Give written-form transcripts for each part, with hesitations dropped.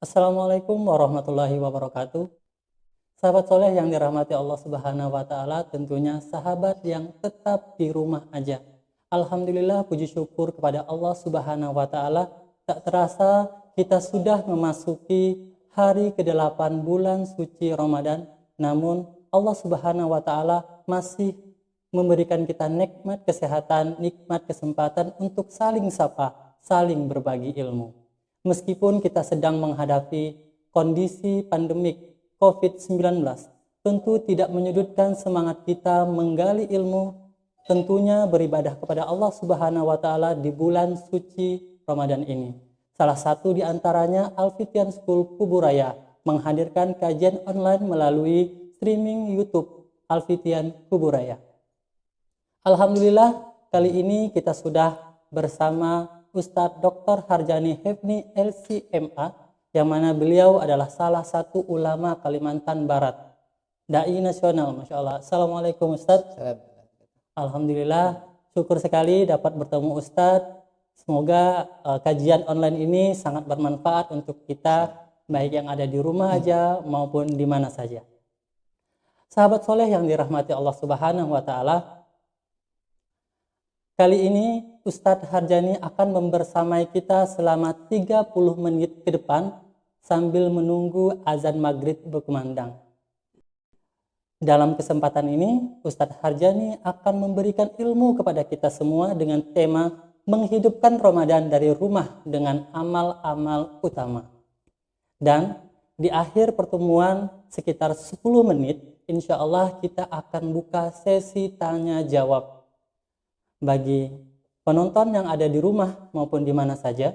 Assalamualaikum warahmatullahi wabarakatuh. Sahabat soleh yang dirahmati Allah Subhanahu wa Ta'ala, tentunya sahabat yang tetap di rumah aja. Alhamdulillah, puji syukur kepada Allah Subhanahu wa Ta'ala. Tak terasa kita sudah memasuki hari ke-8 bulan suci Ramadan. Namun, Allah Subhanahu wa Ta'ala masih memberikan kita nikmat kesehatan, nikmat kesempatan untuk saling sapa, saling berbagi ilmu. Meskipun kita sedang menghadapi kondisi pandemik COVID-19, tentu tidak menyudutkan semangat kita menggali ilmu, tentunya beribadah kepada Allah Subhanahu wa Ta'ala di bulan suci Ramadan ini. Salah satu di antaranya Al-Fitian School Kuburaya menghadirkan kajian online melalui streaming YouTube Al-Fitian Kuburaya. Alhamdulillah, kali ini kita sudah bersama Ustadz Dr. Harjani Hefni LCMA, yang mana beliau adalah salah satu ulama Kalimantan Barat, dai nasional, Masya Allah. Assalamualaikum Ustadz. Alhamdulillah, syukur sekali dapat bertemu Ustadz. Semoga kajian online ini sangat bermanfaat untuk kita, baik yang ada di rumah aja maupun di mana saja. Sahabat soleh yang dirahmati Allah Subhanahu wa Ta'ala, kali ini Ustadz Harjani akan membersamai kita selama 30 menit ke depan sambil menunggu azan maghrib berkumandang. Dalam kesempatan ini, Ustadz Harjani akan memberikan ilmu kepada kita semua dengan tema menghidupkan Ramadan dari rumah dengan amal-amal utama. Dan di akhir pertemuan sekitar 10 menit, insya Allah kita akan buka sesi tanya jawab. Bagi penonton yang ada di rumah maupun di mana saja,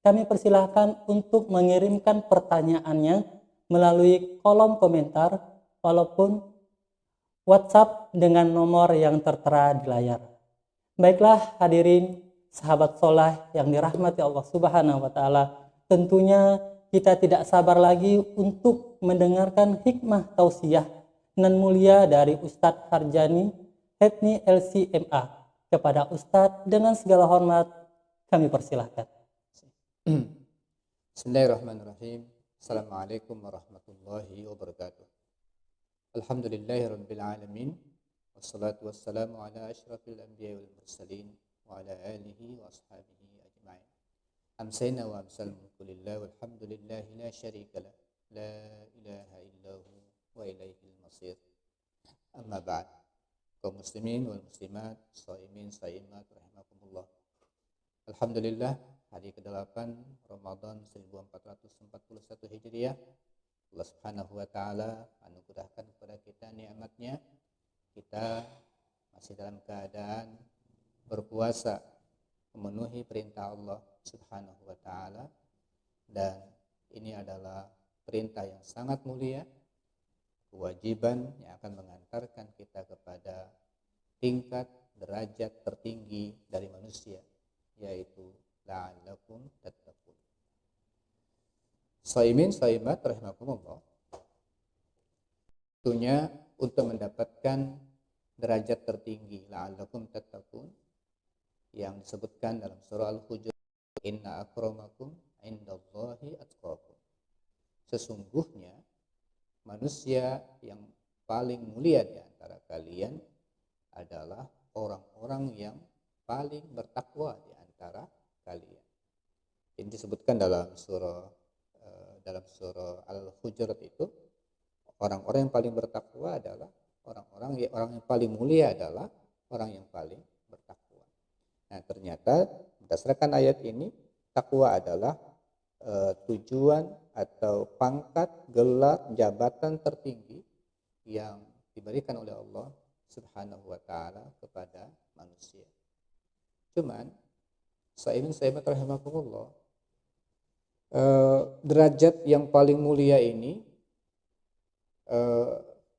kami persilahkan untuk mengirimkan pertanyaannya melalui kolom komentar walaupun WhatsApp dengan nomor yang tertera di layar. Baiklah hadirin sahabat soleh yang dirahmati Allah Subhanahu wa Ta'ala, tentunya kita tidak sabar lagi untuk mendengarkan hikmah tausiah nan mulia dari Ustadz Harjani Hefni LCMA. Kepada Ustadz dengan segala hormat kami persilahkan. Bismillahirrahmanirrahim. Assalamualaikum warahmatullahi wabarakatuh. Alhamdulillahirabbil alamin. Wassalatu wassalamu ala asyrafil anbiya'i wal mursalin wa ala alihi wa ashabihi ajma'in. Amsayna wa amsal mulku lillah walhamdulillahi la syarika lah. La ilaha illahu wa ilaihil masir. Amma ba'd. Kaum muslimin wal muslimat, shaimin shaimat rahimakumullah. Alhamdulillah, hari ke-8 Ramadan 1441 Hijriah, Allah Subhanahu wa taala anugerahkan kepada kita nikmatnya. Kita masih dalam keadaan berpuasa memenuhi perintah Allah Subhanahu wa taala, dan ini adalah perintah yang sangat mulia, kewajiban yang akan mengantarkan kita kepada tingkat derajat tertinggi dari manusia, yaitu la'allakum tattaqun. Shaimin shaimat rahimakumullah, tentunya untuk mendapatkan derajat tertinggi la'allakum tattaqun yang disebutkan dalam surah Al-Hujurat, inna akramakum indallahi atqakum. Sesungguhnya manusia yang paling mulia di antara kalian adalah orang-orang yang paling bertakwa di antara kalian. Ini disebutkan dalam surah Al-Hujurat itu, orang-orang yang paling bertakwa adalah orang yang paling mulia adalah orang yang paling bertakwa. Nah, ternyata berdasarkan ayat ini, takwa adalah tujuan atau pangkat, gelar, jabatan tertinggi yang diberikan oleh Allah Subhanahu wa taala kepada manusia. Cuman sahabat rahimakumullah, derajat yang paling mulia ini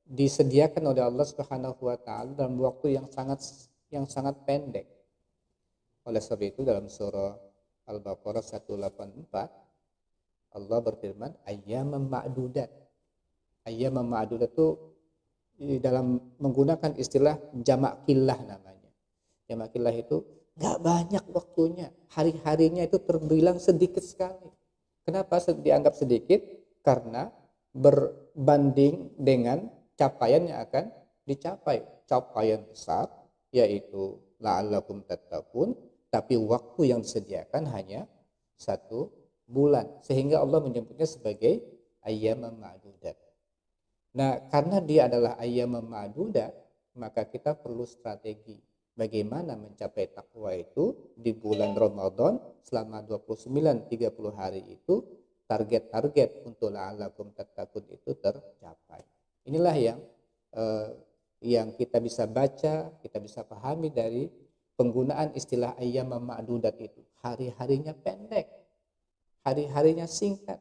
disediakan oleh Allah Subhanahu wa taala dalam waktu yang sangat pendek. Oleh sebab itu dalam surah Al-Baqarah 184 Allah berfirman ayyaman ma'dudat. Ayyaman ma'dudat itu dalam menggunakan istilah jamak qillah namanya. Jamak qillah itu gak banyak waktunya, hari-harinya itu terbilang sedikit sekali. Kenapa dianggap sedikit? Karena berbanding dengan capaian yang akan dicapai. Capaian besar, yaitu la'allakum tattaqun, tapi waktu yang disediakan hanya 1 bulan. Sehingga Allah menyebutnya sebagai ayyaman ma'dudat. Nah, karena dia adalah ayyaman ma'dudat, maka kita perlu strategi bagaimana mencapai takwa itu di bulan Ramadan selama 29-30 hari itu. Target-target untuk la'allakum tattaqun itu tercapai. Inilah yang kita bisa baca, kita bisa pahami dari penggunaan istilah ayyam ma'dudat itu. Hari-harinya pendek, hari-harinya singkat.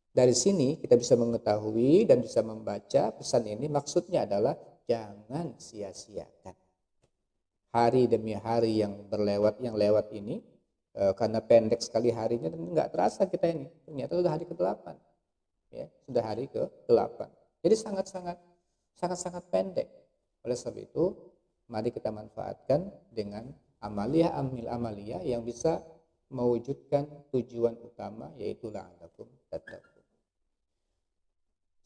Dari sini kita bisa mengetahui dan bisa membaca pesan ini, maksudnya adalah jangan sia-siakan hari demi hari yang lewat ini, karena pendek sekali harinya dan nggak terasa kita ini. Ternyata sudah hari ke-8. Ya, sudah hari ke-8. Jadi sangat-sangat pendek. Oleh sebab itu, mari kita manfaatkan dengan amaliyah yang bisa mewujudkan tujuan utama, yaitu la'allakum tattaqun.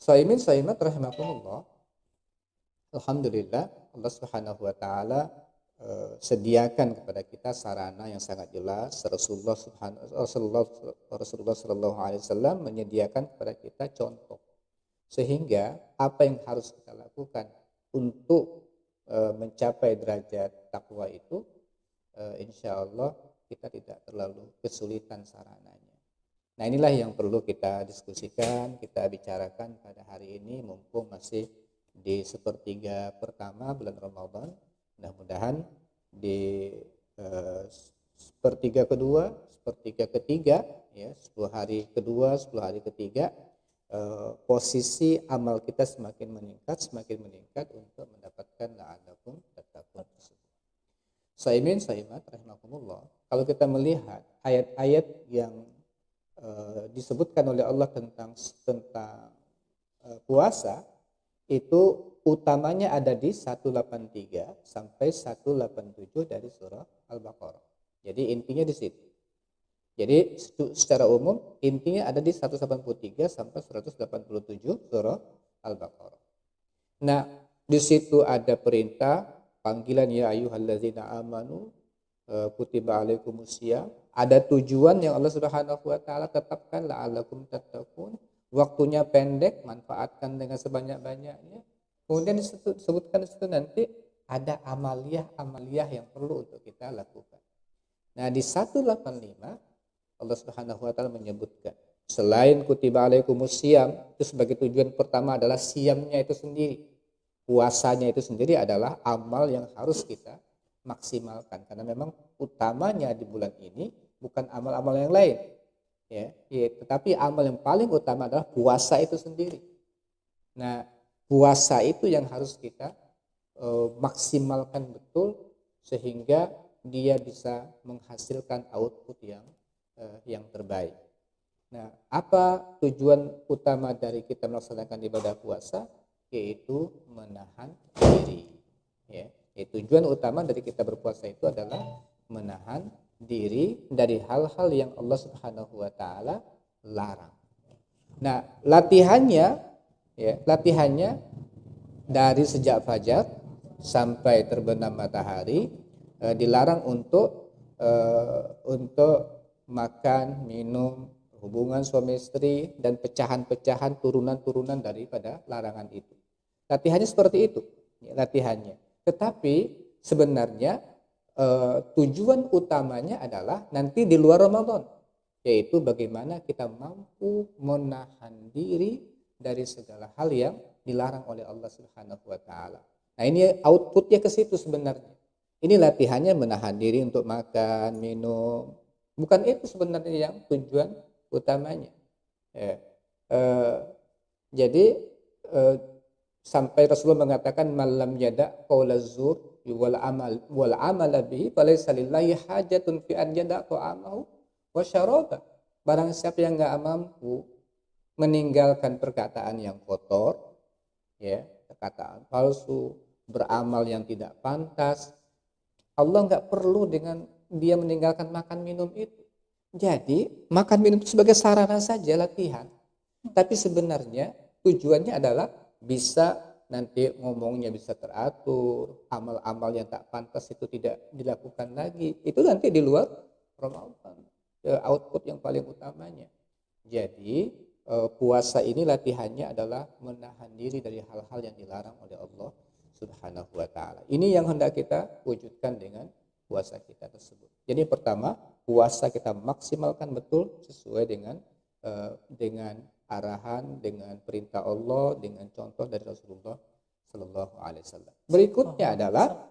Shaimin shaimat rahimakumullah. Alhamdulillah, Allah Subhanahu wa taala sediakan kepada kita sarana yang sangat jelas. Rasulullah sallallahu alaihi wasallam menyediakan kepada kita contoh. Sehingga apa yang harus kita lakukan untuk mencapai derajat takwa itu, insya Allah kita tidak terlalu kesulitan sarananya. Nah, inilah yang perlu kita diskusikan, kita bicarakan pada hari ini, mumpung masih di sepertiga pertama bulan Ramadan. Mudah-mudahan di sepertiga kedua, sepertiga ketiga, ya, 10 hari kedua, 10 hari ketiga, posisi amal kita semakin meningkat untuk mendapatkan la'allakum tattaqun tersebut. Shaimin shaimat rahimakumullah. Kalau kita melihat ayat-ayat yang disebutkan oleh Allah tentang puasa, itu utamanya ada di 183 sampai 187 dari surah Al-Baqarah. Jadi intinya di situ. Jadi secara umum intinya ada di 183 sampai 187 surah Al-Baqarah. Nah, di situ ada perintah, panggilan ya ayyuhallazina amanu kutiba alaikumusiyam. Ada tujuan yang Allah Subhanahu wa taala tetapkan, la'allakum tattaqun. Waktunya pendek, manfaatkan dengan sebanyak-banyaknya. Kemudian disebutkan di situ nanti ada amaliyah yang perlu untuk kita lakukan. Nah, di 185 Allah Subhanahu wa taala menyebutkan selain kutiba alaikumusiyam, itu sebagai tujuan pertama adalah siamnya itu sendiri. Puasanya itu sendiri adalah amal yang harus kita maksimalkan, karena memang utamanya di bulan ini bukan amal-amal yang lain, ya, tetapi amal yang paling utama adalah puasa itu sendiri. Nah, puasa itu yang harus kita maksimalkan betul sehingga dia bisa menghasilkan output yang terbaik. Nah, apa tujuan utama dari kita melaksanakan ibadah puasa? Yaitu menahan diri, ya. Tujuan utama dari kita berpuasa itu adalah menahan diri dari hal-hal yang Allah Subhanahu wa taala larang. Nah, latihannya dari sejak fajar sampai terbenam matahari, dilarang untuk makan, minum, hubungan suami istri, dan pecahan-pecahan turunan-turunan daripada larangan itu. Latihannya seperti itu, latihannya. Tetapi sebenarnya tujuan utamanya adalah nanti di luar Ramadan, yaitu bagaimana kita mampu menahan diri dari segala hal yang dilarang oleh Allah Subhanahu wa taala. Nah, ini outputnya ke situ sebenarnya. Ini latihannya menahan diri untuk makan, minum. Bukan itu sebenarnya yang tujuan utamanya. Jadi sampai Rasulullah mengatakan malam yada qaulaz zur wal amal bihi falaysa lillahi hajatun fi an yada ta'amahu wa syaraba. Barang siapa yang enggak mampu meninggalkan perkataan yang kotor, ya, perkataan palsu, beramal yang tidak pantas, Allah enggak perlu dengan dia meninggalkan makan minum itu. Jadi makan minum itu sebagai sarana saja latihan. Tapi sebenarnya tujuannya adalah bisa nanti ngomongnya bisa teratur, amal-amal yang tak pantas itu tidak dilakukan lagi. Itu nanti di luar Ramadan. Output yang paling utamanya. Jadi puasa ini latihannya adalah menahan diri dari hal-hal yang dilarang oleh Allah Subhanahu wa taala. Ini yang hendak kita wujudkan dengan puasa kita tersebut. Jadi pertama, puasa kita maksimalkan betul sesuai dengan arahan, dengan perintah Allah, dengan contoh dari Rasulullah Sallallahu Alaihi Wasallam. Berikutnya adalah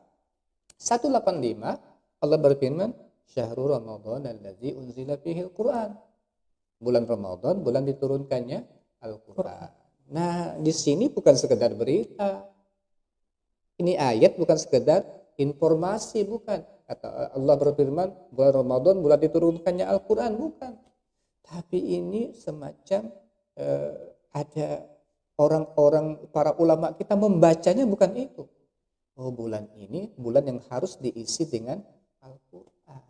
185, Allah berfirman, Syahrul Ramadan allazi unzila fihil Quran. Bulan Ramadan, bulan diturunkannya Al-Quran. Nah, di sini bukan sekedar berita. Ini ayat bukan sekedar informasi, bukan. Kata Allah berfirman, bulan Ramadan, bulan diturunkannya Al-Quran, bukan. Tapi ini semacam ada orang-orang, para ulama kita membacanya bukan itu. Oh, bulan ini bulan yang harus diisi dengan Al-Quran.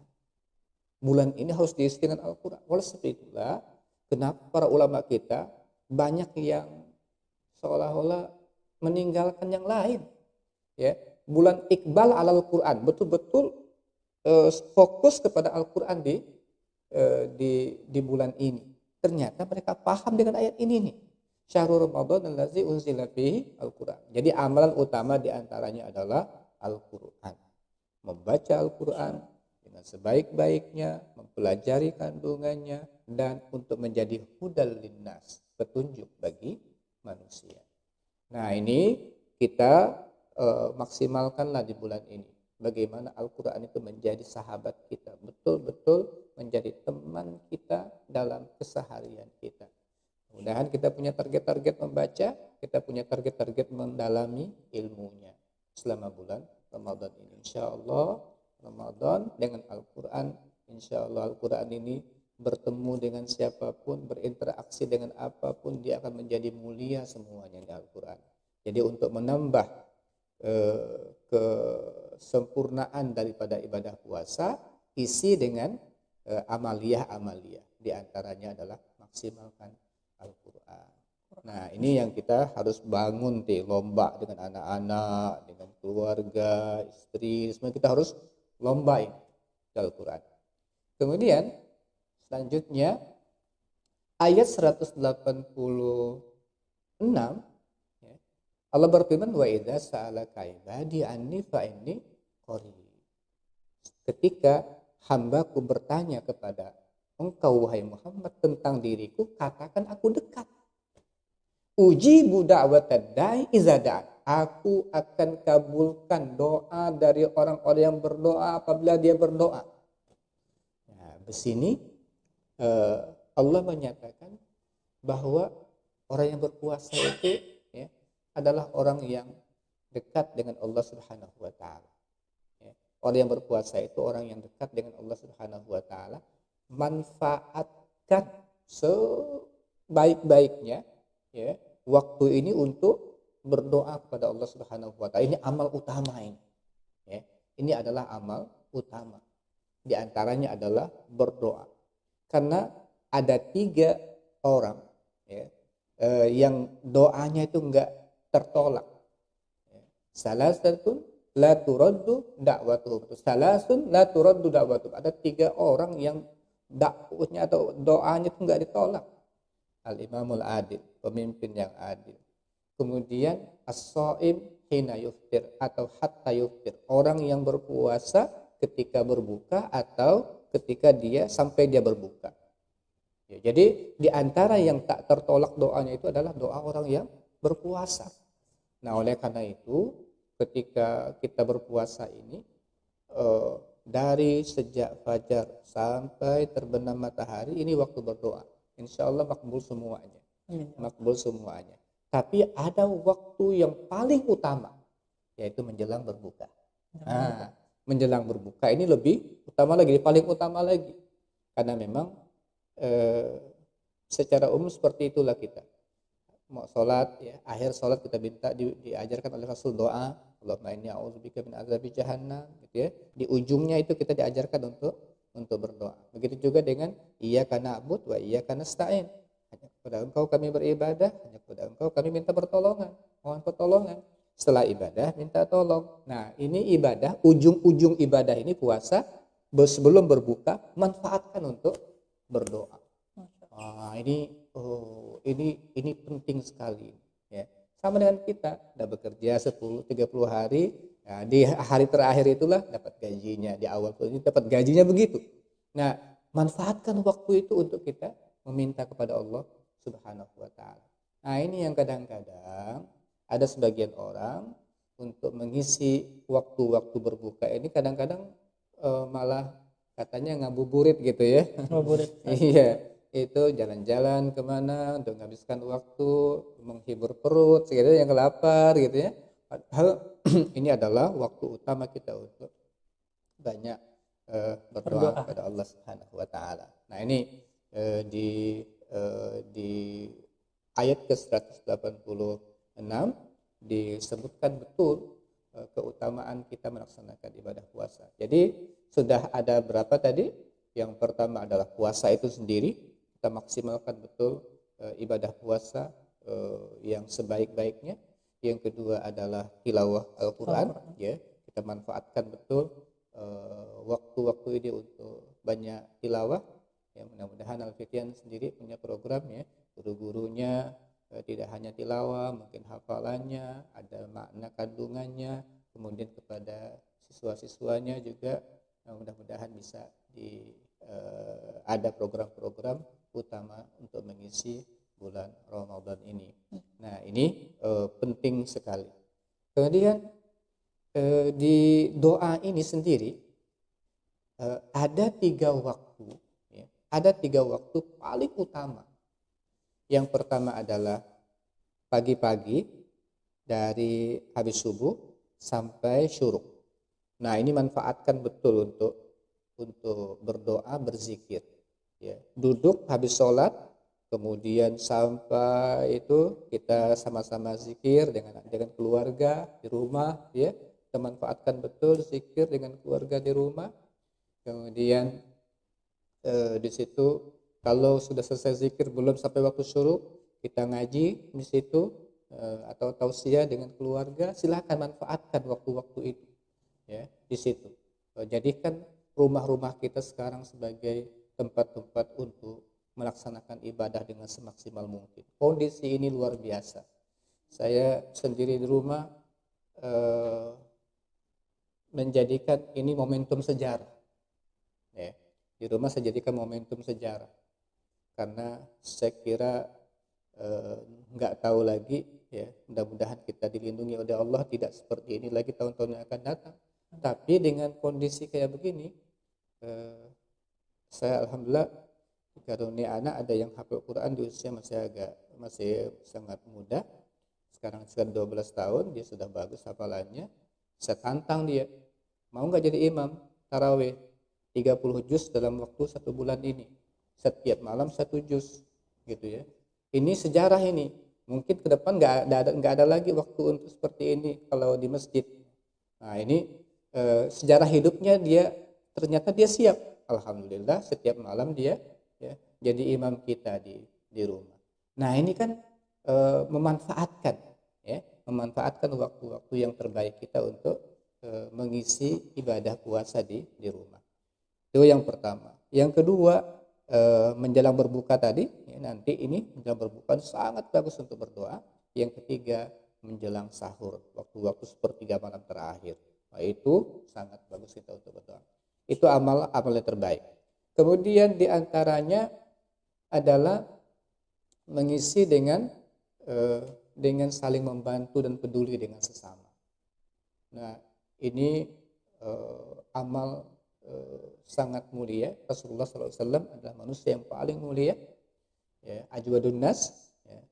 Bulan ini harus diisi dengan Al-Quran. Oleh sebab itulah, kenapa para ulama kita banyak yang seolah-olah meninggalkan yang lain. Ya, bulan Iqbal alal Quran, betul-betul fokus kepada Al-Quran di bulan ini. Ternyata mereka paham dengan ayat ini nih. Syahrul Ramadan allazi unzila fihi Al-Quran. Jadi amalan utama diantaranya adalah Al-Quran. Membaca Al-Quran dengan sebaik-baiknya, mempelajari kandungannya, dan untuk menjadi hudal linnas, petunjuk bagi manusia. Nah, ini kita maksimalkanlah di bulan ini. Bagaimana Al-Quran itu menjadi sahabat kita, betul-betul menjadi teman kita dalam keseharian kita. Mudah-mudahan kita punya target-target membaca, kita punya target-target mendalami ilmunya selama bulan Ramadan ini. Insya Allah Ramadan dengan Al-Quran, insya Allah Al-Quran ini bertemu dengan siapapun, berinteraksi dengan apapun, dia akan menjadi mulia semuanya di Al-Quran. Jadi untuk menambah kesempurnaan daripada ibadah puasa, isi dengan amaliyah-amaliyah. Di antaranya adalah maksimalkan Al-Quran. Nah, ini yang kita harus bangun lomba dengan anak-anak, dengan keluarga, istri, semua kita harus lombain Al-Quran. Kemudian selanjutnya ayat 186, Allah berfirman, wa idza sa'alaka ibadi anni fa inni qarib. Ketika hambaku bertanya kepada engkau wahai Muhammad tentang diriku, katakan aku dekat. Ujibu da'watad da'i iza da'an. Aku akan kabulkan doa dari orang-orang yang berdoa apabila dia berdoa. Nah, di sini Allah menyatakan bahwa orang yang berpuasa itu adalah orang yang dekat dengan Allah Subhanahu wa taala. Orang yang berpuasa itu orang yang dekat dengan Allah Subhanahu wa taala. Manfaatkan sebaik-baiknya waktu ini untuk berdoa kepada Allah Subhanahu wa taala. Ini amal utama ini. Ini adalah amal utama. Di antaranya adalah berdoa. Karena ada 3 orang yang doanya itu enggak tertolak. Salasatun la turaddu da'watuhum. Salasun la turaddu da'watuhum. Ada 3 orang yang dakwahnya atau doanya itu enggak ditolak. Al-Imamul Adil, pemimpin yang adil. Kemudian as-shaim hina yuftir atau hatta yuftir. Orang yang berpuasa ketika berbuka atau ketika dia sampai dia berbuka. Ya, jadi di antara yang tak tertolak doanya itu adalah doa orang yang berpuasa. Nah, oleh karena itu ketika kita berpuasa ini dari sejak fajar sampai terbenam matahari ini waktu berdoa. Insya Allah makbul semuanya. Makbul semuanya. Tapi ada waktu yang paling utama, yaitu menjelang berbuka. Nah, menjelang berbuka ini lebih utama lagi, paling utama lagi. Karena memang secara umum seperti itulah kita. Mau sholat, ya, akhir sholat kita minta diajarkan oleh Rasul doa, Allahumma inni a'udzubika min azabi jahannam, gitu ya. Di ujungnya itu kita diajarkan untuk untuk berdoa. Begitu juga dengan iyyaka na'budu wa iyyaka nasta'in. Hanya kepada Engkau kami beribadah, hanya kepada Engkau kami minta pertolongan, mohon pertolongan. Setelah ibadah minta tolong. Nah, ini ibadah, ujung-ujung ibadah ini puasa, sebelum berbuka manfaatkan untuk berdoa. Ini penting sekali ya. Sama dengan kita udah bekerja 10-30 hari, nah, di hari terakhir itulah dapat gajinya, di awal ini dapat gajinya begitu. Nah, manfaatkan waktu itu untuk kita meminta kepada Allah Subhanahu wa taala. Nah, ini yang kadang-kadang ada sebagian orang untuk mengisi waktu-waktu berbuka ini kadang-kadang malah katanya ngabuburit gitu ya. Ngabuburit. Iya, itu jalan-jalan kemana untuk menghabiskan waktu, menghibur perut, segitu yang lapar gitu ya. Padahal ini adalah waktu utama kita untuk banyak berdoa kepada Allah Subhanahu wa taala. Nah, ini di ayat ke-186 disebutkan betul keutamaan kita melaksanakan ibadah puasa. Jadi sudah ada berapa tadi? Yang pertama adalah puasa itu sendiri, kita maksimalkan betul ibadah puasa yang sebaik-baiknya. Yang kedua adalah tilawah Al-Quran, ya, kita manfaatkan betul waktu-waktu ini untuk banyak tilawah. Ya, mudah-mudahan Al-Fitian sendiri punya program ya, guru-gurunya tidak hanya tilawah, mungkin hafalannya, ada makna kandungannya, kemudian kepada siswa-siswanya juga mudah-mudahan bisa ada program-program utama untuk mengisi bulan Ramadan ini. Nah, ini penting sekali. Kemudian di doa ini sendiri ada 3 waktu, ya, ada 3 waktu paling utama. Yang pertama adalah pagi-pagi dari habis subuh sampai syuruk. Nah, ini manfaatkan betul untuk berdoa, berzikir. Ya, duduk habis sholat, kemudian sampai itu kita sama-sama zikir dengan keluarga di rumah. Ya, kita manfaatkan betul zikir dengan keluarga di rumah. Kemudian di situ kalau sudah selesai zikir belum sampai waktu syuruk, kita ngaji di situ atau tausiah dengan keluarga. Silakan manfaatkan waktu-waktu itu ya di situ. Jadikan rumah-rumah kita sekarang sebagai tempat-tempat untuk melaksanakan ibadah dengan semaksimal mungkin. Kondisi ini luar biasa. Saya sendiri di rumah menjadikan ini momentum sejarah. Ya, di rumah saya jadikan momentum sejarah. Karena saya kira nggak tahu lagi ya, mudah-mudahan kita dilindungi oleh Allah tidak seperti ini lagi tahun-tahun yang akan datang. Tapi dengan kondisi kayak begini, saya alhamdulillah karunia anak ada yang hafal Quran di usia masih sangat muda. Sekarang sudah 12 tahun, dia sudah bagus hafalannya. Saya tantang dia, mau nggak jadi imam tarawih 30 juz dalam waktu 1 bulan ini, setiap malam 1 juz gitu ya. Ini sejarah ini, mungkin ke depan nggak ada lagi waktu untuk seperti ini kalau di masjid. Nah, ini sejarah hidupnya dia ternyata dia siap, alhamdulillah setiap malam dia ya, jadi imam kita di rumah. Nah, ini kan memanfaatkan waktu-waktu yang terbaik kita untuk mengisi ibadah puasa di rumah. Itu yang pertama. Yang kedua, menjelang berbuka tadi ya, nanti ini menjelang berbuka sangat bagus untuk berdoa. Yang ketiga, menjelang sahur, waktu-waktu sepertiga malam terakhir. Nah, itu sangat bagus kita untuk berdoa. Itu amal yang terbaik. Kemudian diantaranya adalah mengisi dengan saling membantu dan peduli dengan sesama. Nah, ini amal sangat mulia. Rasulullah SAW adalah manusia yang paling mulia, ya, ajwadun nas, ya,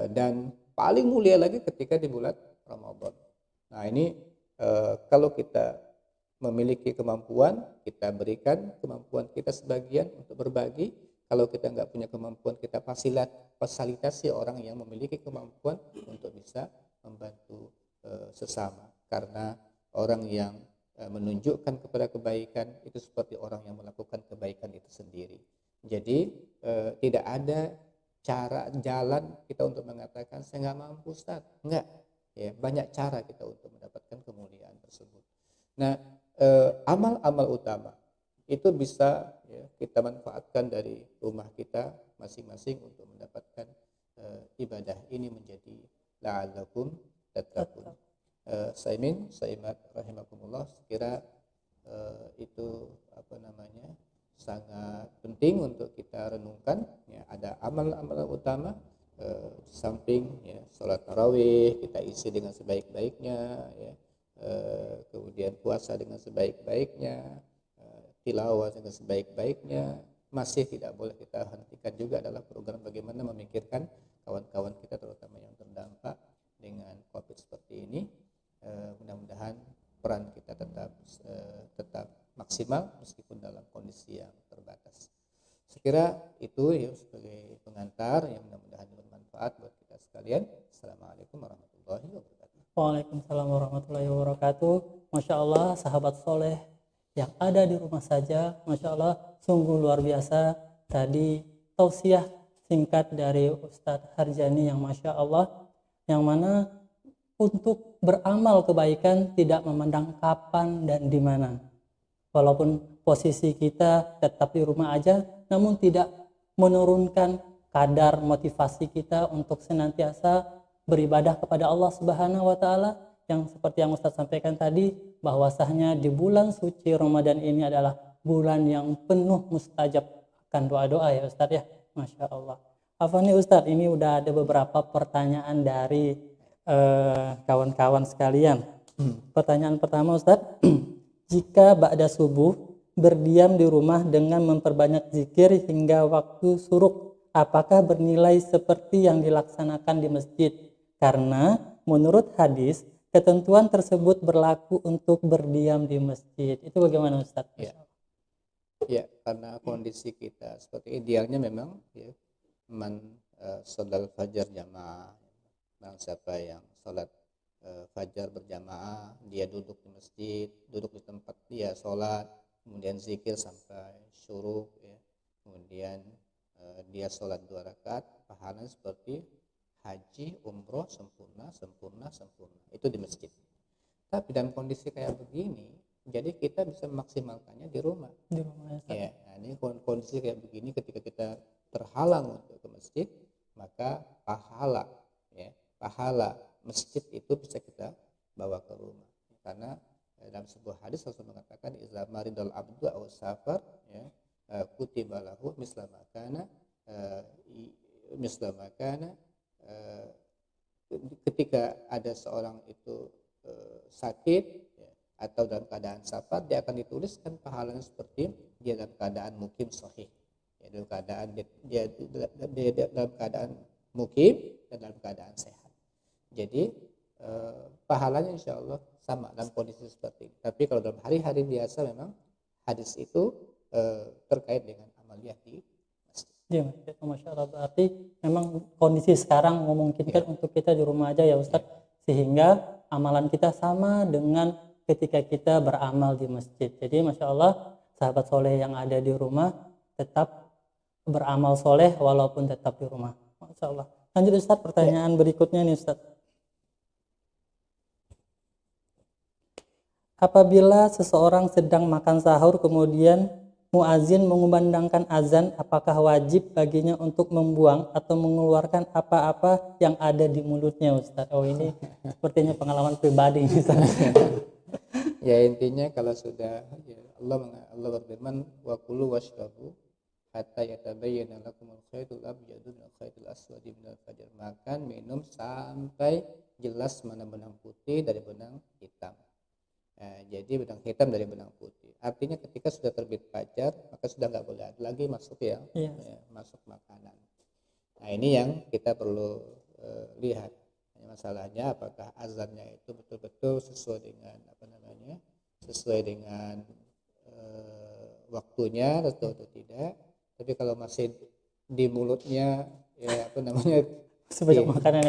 dan paling mulia lagi ketika di bulan Ramadan. Nah, ini kalau kita memiliki kemampuan, kita berikan kemampuan kita sebagian untuk berbagi. Kalau kita nggak punya kemampuan, kita fasilitasi orang yang memiliki kemampuan untuk bisa membantu sesama. Karena orang yang menunjukkan kepada kebaikan itu seperti orang yang melakukan kebaikan itu sendiri. Jadi tidak ada jalan kita untuk mengatakan saya nggak mampu Ustaz, enggak ya, banyak cara kita untuk mendapatkan kemuliaan tersebut. Nah, amal-amal utama itu bisa ya, kita manfaatkan dari rumah kita masing-masing untuk mendapatkan ibadah ini menjadi la'allakum tattaqun. Saimat rahimakumullah, sekira itu sangat penting untuk kita renungkan ya. Ada amal-amal utama samping ya sholat tarawih kita isi dengan sebaik-baiknya ya, kemudian puasa dengan sebaik-baiknya, tilawah dengan sebaik-baiknya, masih tidak boleh kita hentikan juga adalah program bagaimana memikirkan kawan-kawan kita terutama yang terdampak dengan COVID seperti ini. Mudah-mudahan peran kita tetap maksimal meskipun dalam kondisi yang terbatas. Sekira itu ya sebagai pengantar yang mudah-mudahan bermanfaat buat kita sekalian. Assalamualaikum warahmatullahi wabarakatuh. Waalaikumsalam warahmatullahi wabarakatuh. Masya Allah, sahabat soleh yang ada di rumah saja, Masya Allah, sungguh luar biasa. Tadi tausiah singkat dari Ustadz Harjani yang Masya Allah, yang mana untuk beramal kebaikan tidak memandang kapan dan di mana. Walaupun posisi kita tetap di rumah aja, namun tidak menurunkan kadar motivasi kita untuk senantiasa beribadah kepada Allah Subhanahu wa taala, yang seperti yang Ustadz sampaikan tadi, bahwasanya di bulan suci Ramadan ini adalah bulan yang penuh mustajab akan doa-doa ya Ustadz ya. Masya Allah. Apa nih Ustadz, ini udah ada beberapa pertanyaan dari kawan-kawan sekalian. Pertanyaan pertama Ustadz, jika ba'da subuh berdiam di rumah dengan memperbanyak zikir hingga waktu suruk, apakah bernilai seperti yang dilaksanakan di masjid? Karena menurut hadis ketentuan tersebut berlaku untuk berdiam di masjid. Itu bagaimana Ustadz? Ya, karena kondisi kita seperti idealnya memang ya, sholat fajar jamaah. Nah, siapa yang sholat fajar berjamaah, dia duduk di masjid, duduk di tempat dia sholat, kemudian zikir sampai syuruk ya. Kemudian dia sholat 2 rakaat, pahalanya seperti haji umroh sempurna. Itu di masjid. Tapi dalam kondisi kayak begini, jadi kita bisa memaksimalkannya di rumah. Ya, nah ini kondisi kayak begini, ketika kita terhalang untuk ke masjid, maka pahala masjid itu bisa kita bawa ke rumah. Karena dalam sebuah hadis Rasul mengatakan iza maridal abdu aw safar ya, kutiba lahu misla makana ketika ada seorang itu sakit ya, atau dalam keadaan safar, dia akan dituliskan pahalanya seperti dia dalam keadaan mukim sahih ya, dalam keadaan dia dalam keadaan mukim dan dalam keadaan sehat. Jadi pahalanya insya Allah sama dalam kondisi seperti ini. Tapi kalau dalam hari-hari biasa memang hadis itu terkait dengan amaliyah di masjid. Ya, Masya Allah, berarti memang kondisi sekarang memungkinkan untuk kita di rumah aja ya Ustadz, sehingga amalan kita sama dengan ketika kita beramal di masjid. Jadi Masya Allah, sahabat soleh yang ada di rumah tetap beramal soleh walaupun tetap di rumah. Masya Allah. Lanjut Ustadz, pertanyaan berikutnya nih Ustadz. Apabila seseorang sedang makan sahur kemudian muazin mengumandangkan azan, apakah wajib baginya untuk membuang atau mengeluarkan apa-apa yang ada di mulutnya Ustaz? Oh, ini sepertinya pengalaman pribadi Ustaz. Ya, intinya kalau sudah ya, Allah berfirman wa kulu washrabu hatta yatabayyana lakumul khaytul abyadu minal khaytil aswadi minal fajr. Makan, minum sampai jelas mana benang putih dari benang hitam. Jadi benang hitam dari benang putih. Artinya ketika sudah terbit fajar, maka sudah nggak boleh ada lagi masuk ya, masuk makanan. Nah ini yang kita perlu lihat. Masalahnya apakah azannya itu betul-betul sesuai dengan sesuai dengan waktunya atau tidak. Tapi kalau masih di mulutnya sebanyak makanan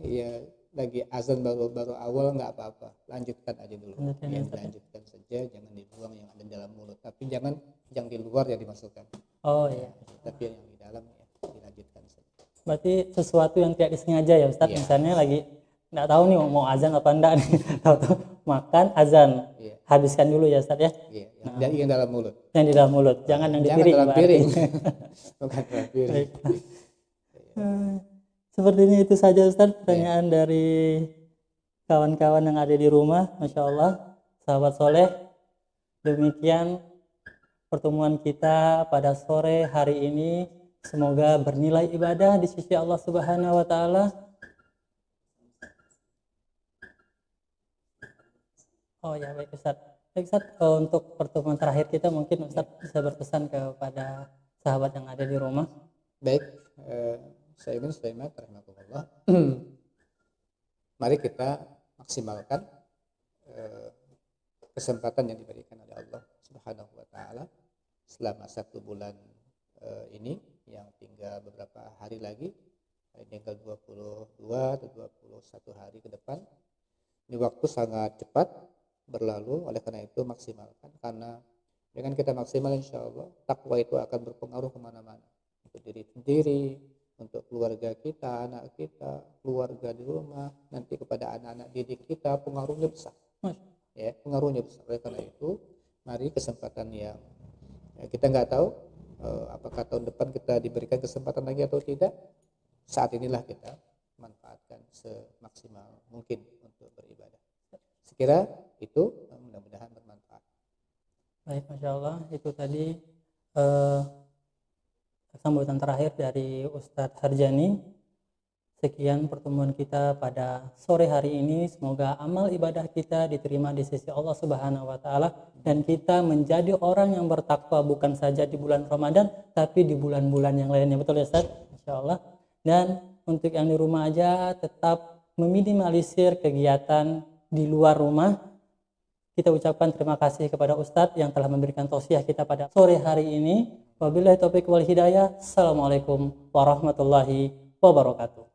ya lagi azan baru awal nggak apa-apa, lanjutkan aja dulu. Lanjutkan, Yang Ustaz. dilanjutkan saja, jangan dibuang yang ada di dalam mulut. Tapi jangan yang di luar ya dimasukkan. Oh iya. Tapi yang di dalam ya dilanjutkan saja. Berarti sesuatu yang tidak disengaja ya Ustaz. Iya. Misalnya lagi nggak tahu nih mau azan apa enggak nih. Tahu-tahu makan azan. Iya. Habiskan dulu ya Ustaz ya. Iya, yang dalam mulut. Yang di dalam mulut, jangan yang di Jangan piring. dalam berarti. piring. Bukan dalam piring. Baik. Sepertinya itu saja Ustaz pertanyaan dari kawan-kawan yang ada di rumah. Masya Allah, sahabat soleh. Demikian pertemuan kita pada sore hari ini. Semoga bernilai ibadah di sisi Allah Subhanahu wa Ta'ala. Oh ya, baik Ustaz. Baik Ustaz, untuk pertemuan terakhir kita mungkin Ustaz bisa berpesan kepada sahabat yang ada di rumah. Baik, saya ingin Sulaiman rahimahullah. Mari kita maksimalkan kesempatan yang diberikan oleh Allah Subhanahu wa Ta'ala selama 1 bulan ini, yang tinggal beberapa hari lagi, tinggal 22 atau 21 hari ke depan. Ini waktu sangat cepat berlalu, oleh karena itu maksimalkan, karena dengan kita maksimal insya Allah takwa itu akan berpengaruh kemana-mana, untuk diri sendiri, untuk keluarga kita, anak kita, keluarga di rumah, nanti kepada anak-anak didik kita pengaruhnya besar. Ya, pengaruhnya besar. Oleh karena itu mari kesempatan yang kita nggak tahu apakah tahun depan kita diberikan kesempatan lagi atau tidak, saat inilah kita manfaatkan semaksimal mungkin untuk beribadah. Sekira itu mudah-mudahan bermanfaat. Baik, Masya Allah, itu tadi sambutan terakhir dari Ustadz Harjani. Sekian pertemuan kita pada sore hari ini. Semoga amal ibadah kita diterima di sisi Allah Subhanahu wa Ta'ala, dan kita menjadi orang yang bertakwa bukan saja di bulan Ramadan tapi di bulan-bulan yang lainnya. Betul ya Ustadz? Insya Allah. Dan untuk yang di rumah aja tetap meminimalisir kegiatan di luar rumah. Kita ucapkan terima kasih kepada Ustadz yang telah memberikan tausiah kita pada sore hari ini. Wabillahi taufiq wal hidayah. Assalamualaikum warahmatullahi wabarakatuh.